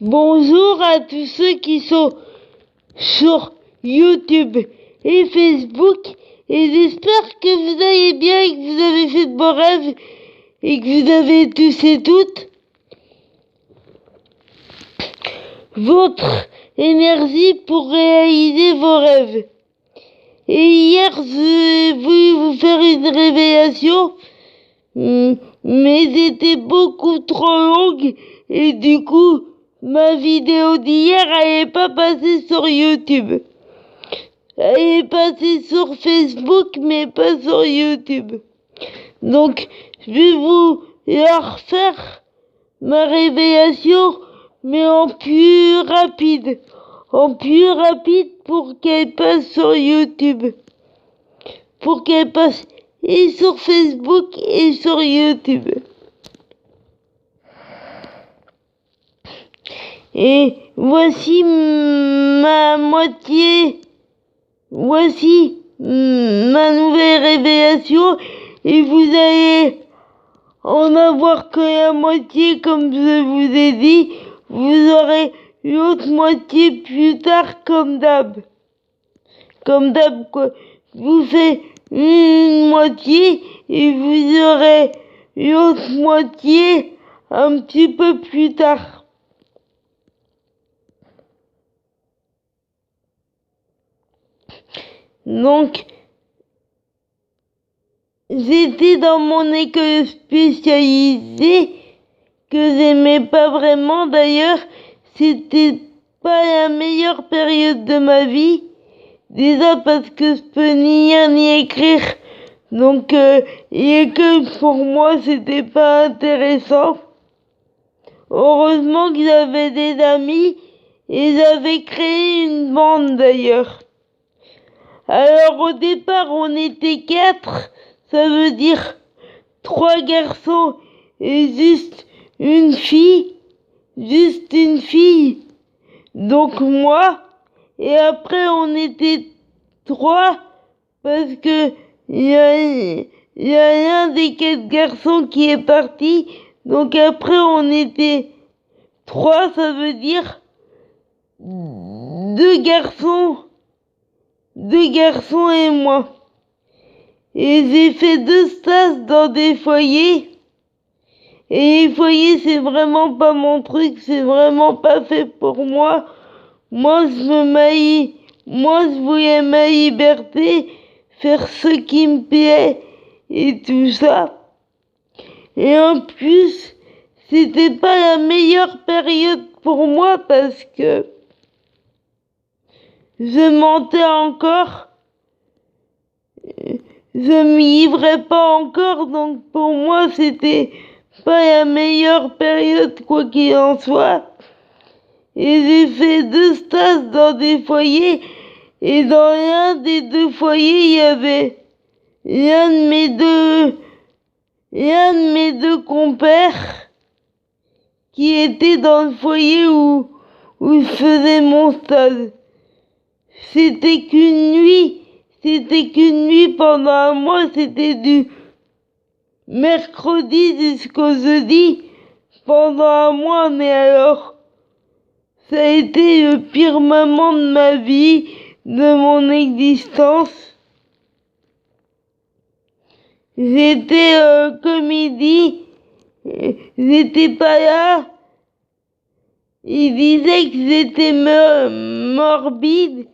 Bonjour à tous ceux qui sont sur YouTube et Facebook, et j'espère que vous allez bien et que vous avez fait de beaux rêves et que vous avez tous et toutes votre énergie pour réaliser vos rêves. Et hier, j'ai voulu vous faire une révélation, mais c'était beaucoup trop longue et du coup, ma vidéo d'hier, elle n'est pas passée sur YouTube. Elle est passée sur Facebook, mais pas sur YouTube. Donc, je vais vous la refaire, ma révélation, mais en plus rapide. En plus rapide pour qu'elle passe sur YouTube. Pour qu'elle passe et sur Facebook et sur YouTube. Et voici ma nouvelle révélation, et vous allez en avoir que la moitié comme je vous ai dit. Vous aurez l'autre moitié plus tard comme d'hab. Comme d'hab quoi. Je vous fais une moitié et vous aurez l'autre moitié un petit peu plus tard. Donc, j'étais dans mon école spécialisée, que j'aimais pas vraiment d'ailleurs. C'était pas la meilleure période de ma vie. Déjà parce que je peux ni lire ni écrire. Donc, l'école pour moi, c'était pas intéressant. Heureusement que j'avais des amis et j'avais créé une bande d'ailleurs. Alors au départ on était 4, ça veut dire 3 garçons et juste une fille. Donc moi, et après on était 3 parce que il y a un des 4 garçons qui est parti. Donc après on était 3, ça veut dire 2 garçons et moi. Et j'ai fait 2 stages dans des foyers. Et les foyers, c'est vraiment pas mon truc, c'est vraiment pas fait pour moi. Moi, je voulais ma liberté, faire ce qui me plaît et tout ça. Et en plus, c'était pas la meilleure période pour moi parce que je mentais encore. Je m'y livrais pas encore, donc pour moi c'était pas la meilleure période quoi qu'il en soit. Et j'ai fait 2 stages dans des foyers, et dans l'un des 2 foyers il y avait l'un de mes deux compères qui était dans le foyer où je faisais mon stage. C'était qu'une nuit pendant un mois, c'était du mercredi jusqu'au jeudi pendant un mois, mais alors ça a été le pire moment de ma vie, de mon existence. J'étais comme il dit, j'étais pas là. Il disait que j'étais morbide.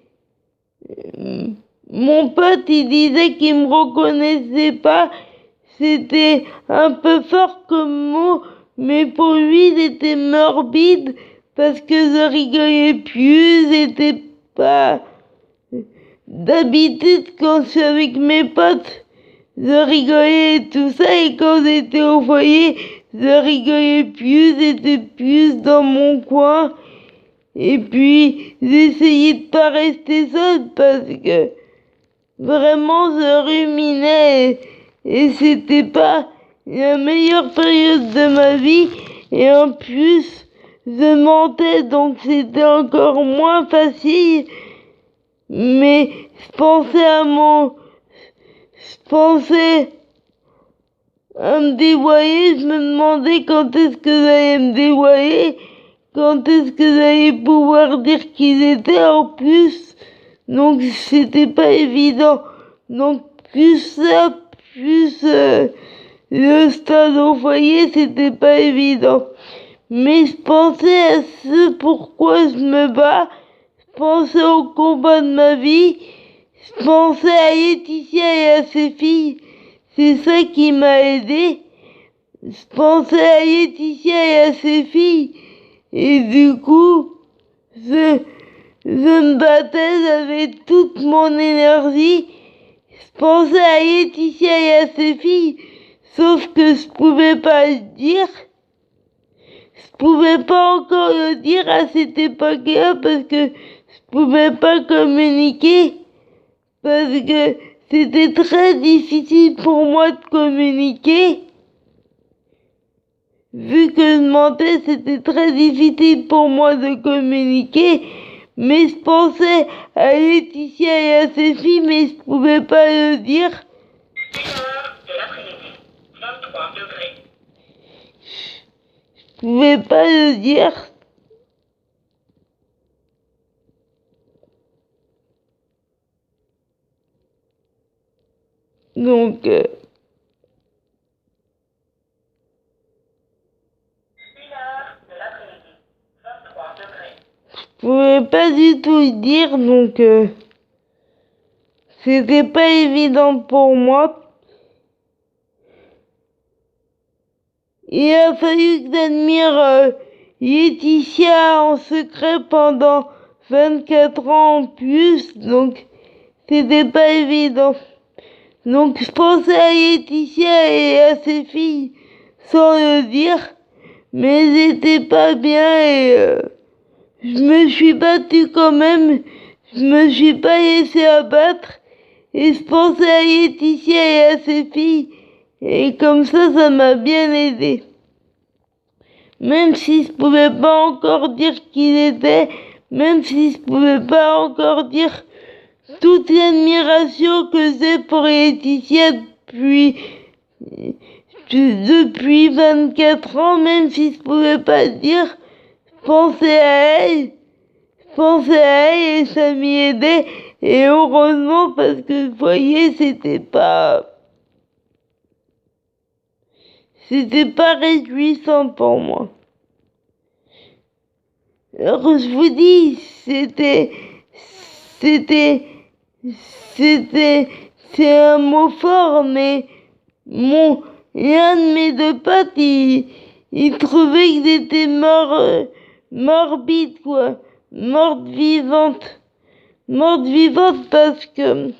Mon pote, il disait qu'il me reconnaissait pas. C'était un peu fort comme mot, mais pour lui, j'étais morbide parce que je rigolais plus. J'étais pas d'habitude quand je suis avec mes potes. Je rigolais et tout ça, et quand j'étais au foyer, je rigolais plus, j'étais plus dans mon coin. Et puis, j'essayais de pas rester seule parce que vraiment je ruminais et c'était pas la meilleure période de ma vie. Et en plus, je mentais, donc c'était encore moins facile. Mais je pensais à me dévoiler, je me demandais quand est-ce que j'allais me dévoiler, quand est-ce que j'allais pouvoir dire qu'ils étaient en plus. Donc c'était pas évident. Donc plus ça, plus le stade au foyer, c'était pas évident. Mais je pensais à ce pourquoi je me bats. Je pensais au combat de ma vie. Je pensais à Laetitia et à ses filles. C'est ça qui m'a aidé. Je pensais à Laetitia et à ses filles. Et du coup, je me battais, j'avais toute mon énergie. Je pensais à Laetitia et à ses filles. Sauf que je pouvais pas le dire. Je pouvais pas encore le dire à cette époque-là parce que je pouvais pas communiquer. Parce que c'était très difficile pour moi de communiquer. Vu que je mentais, c'était très difficile pour moi de communiquer. Mais je pensais à Laetitia et à ses filles, mais je pouvais pas le dire. 1h de l'après-midi, 23 degrés. Je pouvais pas le dire. Donc, 1h de l'après-midi, 23 degrés. je pouvais pas du tout le dire, donc c'était pas évident pour moi. Il a fallu que j'admire Laetitia en secret pendant 24 ans en plus, donc c'était pas évident. Donc je pensais à Laetitia et à ses filles sans le dire, mais j'étais pas bien et je me suis battue quand même. Je me suis pas laissé abattre et je pensais à Laetitia et à ses filles et comme ça m'a bien aidé. Même si je pouvais pas encore dire qui il était, même si je pouvais pas encore dire toute l'admiration que j'ai pour Laetitia depuis 24 ans, même si je pouvais pas dire, je pensais à elle et ça m'y aidait. Et heureusement parce que vous voyez, c'était pas réjouissant pour moi. Alors je vous dis, c'est un mot fort, mais l'un de mes deux potes, il trouvait que j'étais morbide, quoi. Morte vivante parce que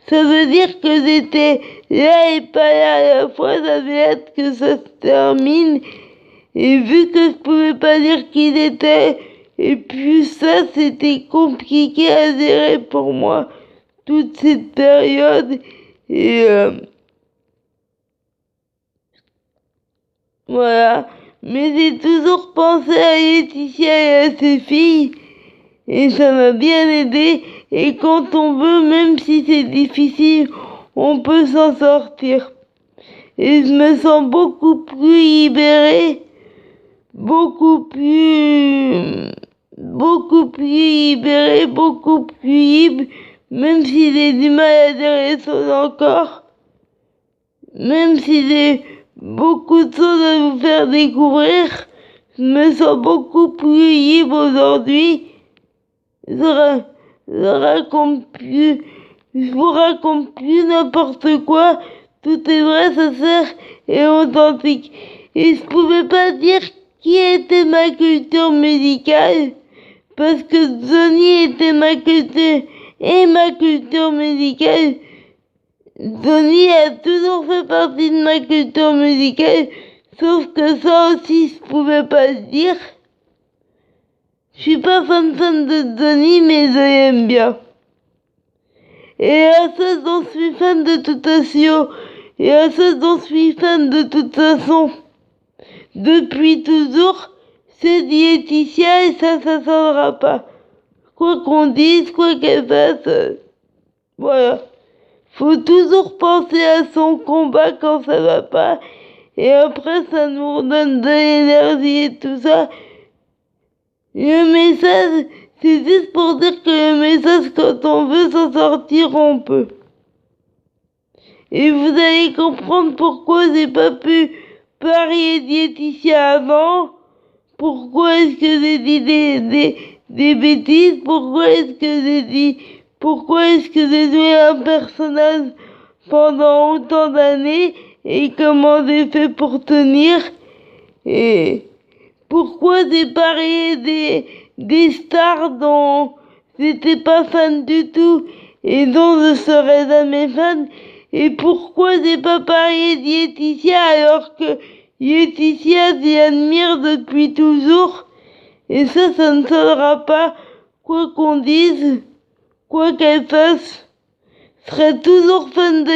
ça veut dire que j'étais là et pas là à la fois, ça veut être que ça se termine. Et vu que je pouvais pas dire qui il était, et puis ça, c'était compliqué à gérer pour moi, toute cette période. Et voilà. Mais j'ai toujours pensé à Laetitia et à ses filles, et ça m'a bien aidé. Et quand on veut, même si c'est difficile, on peut s'en sortir. Et je me sens beaucoup plus libérée, beaucoup plus libérée, beaucoup plus libre, même si j'ai du mal à dire les choses encore, même si j'ai beaucoup de choses à vous faire découvrir, je me sens beaucoup plus libre aujourd'hui. Je vous raconte plus n'importe quoi. Tout est vrai, sincère et authentique. Et je pouvais pas dire qui était ma culture musicale parce que Johnny était ma culture et ma culture musicale. Johnny a toujours fait partie de ma culture musicale, sauf que ça aussi je pouvais pas le dire. Je suis pas fan de Johnny, mais je l'aime bien. Et à ça dont je suis fan de toute façon, et à ça dont je suis fan de toute façon, depuis toujours, c'est Laetitia et ça s'arrêtera pas. Quoi qu'on dise, quoi qu'elle fasse, voilà. Faut toujours penser à son combat quand ça va pas et après ça nous redonne de l'énergie et tout ça. Le message, c'est juste pour dire que le message, quand on veut s'en sortir, on peut. Et vous allez comprendre pourquoi j'ai pas pu parier diététicien avant. Pourquoi est-ce que j'ai dit des bêtises? Pourquoi est-ce que j'ai joué un personnage pendant autant d'années? Et comment j'ai fait pour tenir? Et pourquoi j'ai parié des stars dont j'étais pas fan du tout et dont je serais jamais fan? Et pourquoi j'ai pas parié Laetitia alors que Laetitia j'y admire depuis toujours? Et ça ne sera pas, quoi qu'on dise, quoi qu'elle fasse. Je serai toujours fan de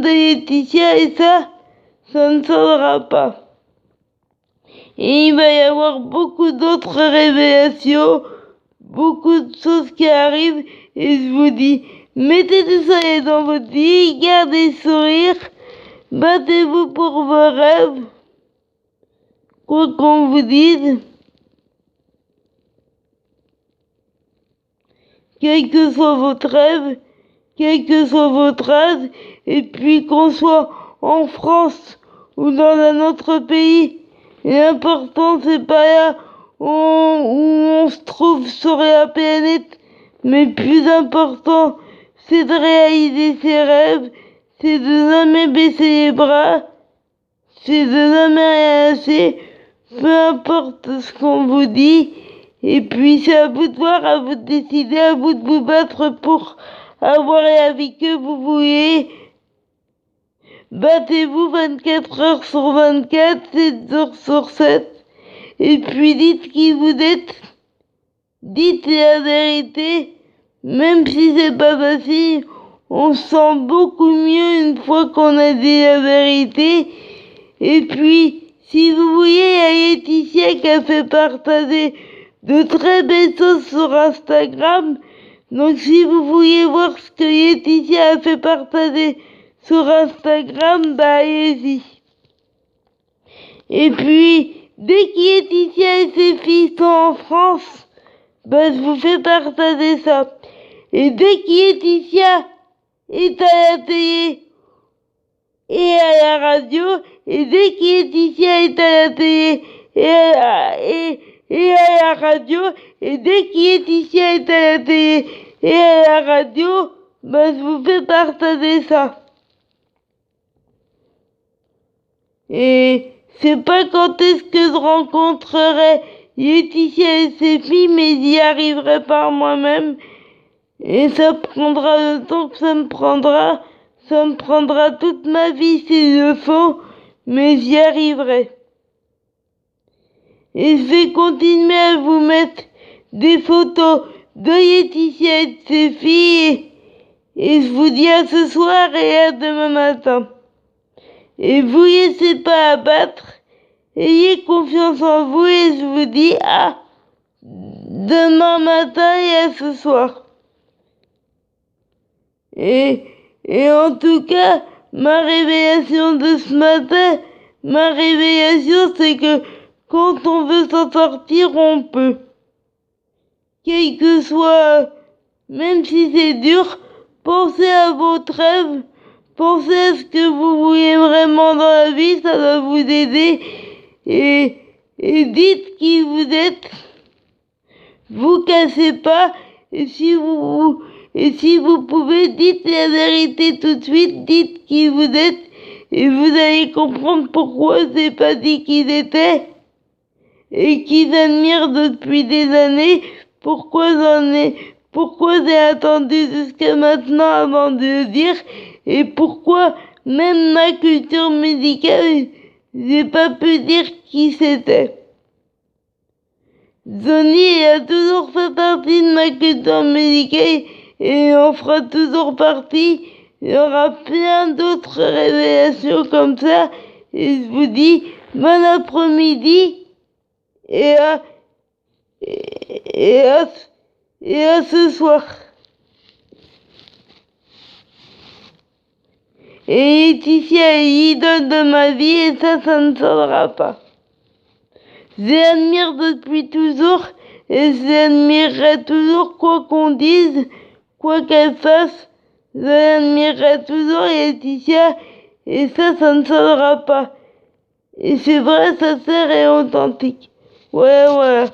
Laetitia, et ça ne sera pas. Et il va y avoir beaucoup d'autres révélations, beaucoup de choses qui arrivent, et je vous dis, mettez du soleil dans votre vie, gardez le sourire, battez-vous pour vos rêves, quoi qu'on vous dise, quel que soit votre rêve, quel que soit votre âge, et puis qu'on soit en France ou dans un autre pays, l'important c'est pas là où on se trouve sur la planète, mais plus important c'est de réaliser ses rêves, c'est de jamais baisser les bras, c'est de jamais rien lâcher, peu importe ce qu'on vous dit, et puis c'est à vous de voir, à vous de décider, à vous de vous battre pour avoir la vie que vous voulez. Battez-vous 24 heures sur 24, 7 jours sur 7. Et puis dites qui vous êtes. Dites la vérité. Même si c'est pas facile, on se sent beaucoup mieux une fois qu'on a dit la vérité. Et puis, si vous voyez, il y a Laetitia qui a fait partager de très belles choses sur Instagram. Donc si vous vouliez voir ce que Laetitia a fait partager sur Instagram, bah allez-y. Et puis, dès que Laetitia et ses filles sont en France, bah je vous fais partager ça. Et dès que Laetitia est à la télé et à la radio, et dès que Laetitia est à la télé et à la radio, et dès que Laetitia est à la télé et à la radio, bah je vous fais partager ça. Et c'est pas quand est-ce que je rencontrerai Laetitia et ses filles, mais j'y arriverai par moi-même. Et ça prendra le temps que ça me prendra. Ça me prendra toute ma vie s'il le faut, mais j'y arriverai. Et je vais continuer à vous mettre des photos de Laetitia et de ses filles. Et je vous dis à ce soir et à demain matin. Et vous laissez pas abattre, ayez confiance en vous et je vous dis à demain matin et à ce soir. Et en tout cas, ma révélation de ce matin, c'est que quand on veut s'en sortir, on peut. Quel que soit, même si c'est dur, pensez à votre rêve. Pensez à ce que vous voulez vraiment dans la vie, ça va vous aider. Et dites qui vous êtes. Vous cassez pas. Et si vous pouvez, dites la vérité tout de suite. Dites qui vous êtes. Et vous allez comprendre pourquoi c'est pas dit qu'ils étaient. Et qu'ils admirent depuis des années. Pourquoi j'ai attendu jusqu'à maintenant avant de le dire. Et pourquoi, même ma culture musicale, j'ai pas pu dire qui c'était. Johnny a toujours fait partie de ma culture musicale et en fera toujours partie. Il y aura plein d'autres révélations comme ça. Et je vous dis, bon après-midi et à ce soir. Et Laetitia est l'idole de ma vie et ça ne changera pas. Je l'admire depuis toujours et je l'admirerai toujours quoi qu'on dise, quoi qu'elle fasse. Je l'admirerai toujours Laetitia et ça ne changera pas. Et c'est vrai, sincère et authentique. Ouais, voilà.